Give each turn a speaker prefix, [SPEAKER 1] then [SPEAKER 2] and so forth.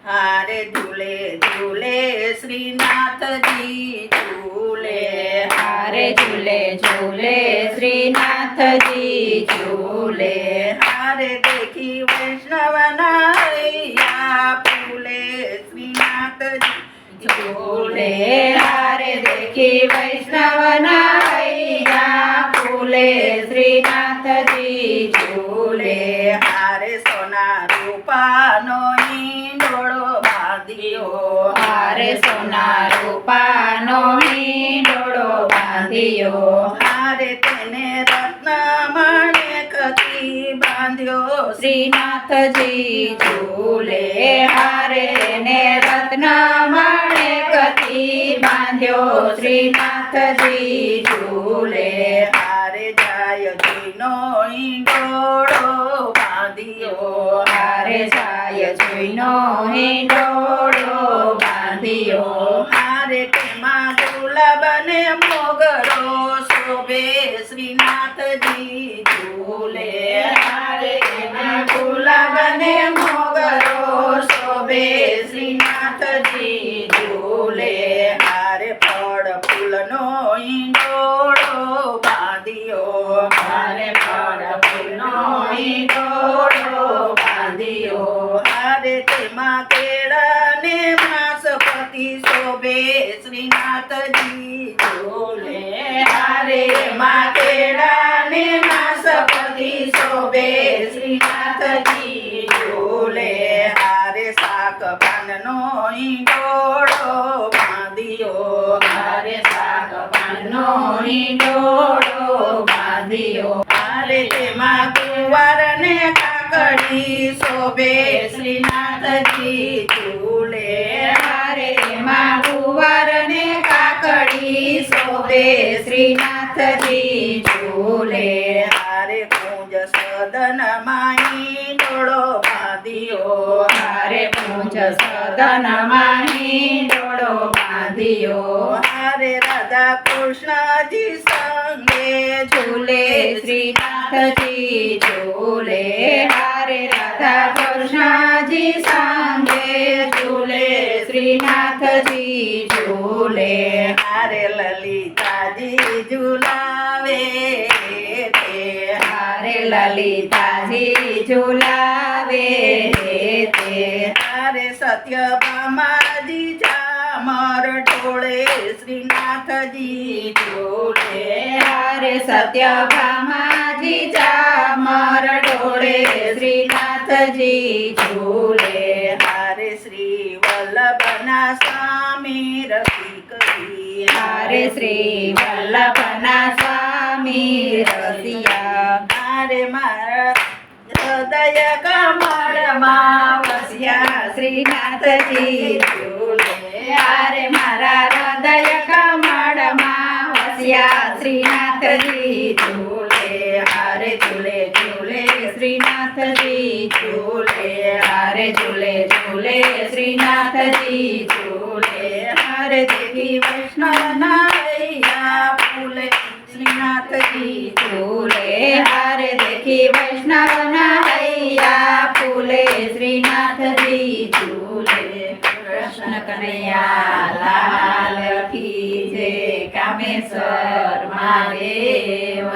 [SPEAKER 1] हारे झूले झूले श्रीनाथ जी झूले,
[SPEAKER 2] हारे झूले झूले श्रीनाथ जी झूले,
[SPEAKER 1] हारे देखी वैष्णवना हैया फूले श्रीनाथ जी
[SPEAKER 2] झूले, हारे देखी वैष्णवना हैया फूले श्रीनाथ जी झूले,
[SPEAKER 1] हारे सोना रूपानो ઈંડોળો બાંધ્યો,
[SPEAKER 2] हारे सोना रूपानो ઈંડોળો બાંધ્યો,
[SPEAKER 1] હારે તેને રત્નમણેકથી બાંધ્યો
[SPEAKER 2] श्रीनाथजी झूले, हारे ने रत्नमणेकથી बांध्यो श्रीनाथजी झूले,
[SPEAKER 1] હારે જાય જોઈનો ઈંડોળો બાંધ્યો,
[SPEAKER 2] हारे જાય જોઈનો હિંડોળો બાંધ્યો,
[SPEAKER 1] હારે તેમાં ગુલાબને મોગરો શોભે શ્રીનાથજી ઝૂલે,
[SPEAKER 2] હારે તેમાં
[SPEAKER 1] ગુલાબને મોગરો શોભે શ્રીનાથજી ઝૂલે, હારે ફળ ફૂલનો ઈંડોળો બાંધ્યો,
[SPEAKER 2] હારે ફળ ફૂલનો હિંડોળો બાંધ્યો,
[SPEAKER 1] હારે તેમાં કેળાને નાસપતિ શોભે શ્રીનાથજી ઝૂલે, હારે એમાં કેળાને નાસપતિ શોભે શ્રીનાથજી ઝૂલે, હારે શાક પાનનો ઈંડોળો બાંધ્યો,
[SPEAKER 2] હારે શાક પાનનો હિંડોળો બાંધ્યો,
[SPEAKER 1] હારે તેમાં કુંવરને કાકડી શોભે શ્રીનાથજી ઝૂલે,
[SPEAKER 2] હારે માં કુંવરને કાકડી શોભે શ્રીનાથજી ઝૂલે,
[SPEAKER 1] હારે કુંજ સદનમાં ઈંડોળો બાંધ્યો,
[SPEAKER 2] હારે પૂંજ સદનમાં હિંડોળો બાંધ્યો,
[SPEAKER 1] હારે રાધા કૃષ્ણજી સંગે
[SPEAKER 2] ઝૂલે શ્રીનાથજી ઝૂલે, હારે રાધા કૃષ્ણજી સંગે ઝૂલે શ્રીનાથજી ઝૂલે,
[SPEAKER 1] હારે લલિતાજી ઝુલાવે તે,
[SPEAKER 2] હારે લલિતાજી ઝુલાવે તે,
[SPEAKER 1] હારે સત્યભામાજી ચામર ઢોળે શ્રીનાથજી ઝૂલે,
[SPEAKER 2] હારે સત્યભામાજી ચામર ઢોળે શ્રીનાથજી ઝૂલે,
[SPEAKER 1] હારે શ્રી વલ્લભના સ્વામી રસિકજી,
[SPEAKER 2] હારે શ્રી વલ્લભના સ્વામી રસિયા,
[SPEAKER 1] હારે મારા હૃદય કમળમાં વસ્યા
[SPEAKER 2] શ્રીનાથજી ઝૂલે, હારે મારા હૃદય કમળમાં વસ્યા શ્રીનાથજી ઝૂલે, હારે ઝૂલે ઝૂલે શ્રીનાથજી ઝૂલે, હારે ઝૂલે ઝૂલે શ્રીનાથજી ઝૂલે,
[SPEAKER 1] હારે દેવી વૈષ્ણવના હૈયા ફૂલે શ્રીનાથજી
[SPEAKER 2] ઝૂલે, હારે દેખી વૈષ્ણવના હૈયા ફૂલે શ્રીનાથજી ઝૂલે, કૃષ્ણ કનૈયા લાલ કી જય, કામેશ્વર મહાદેવ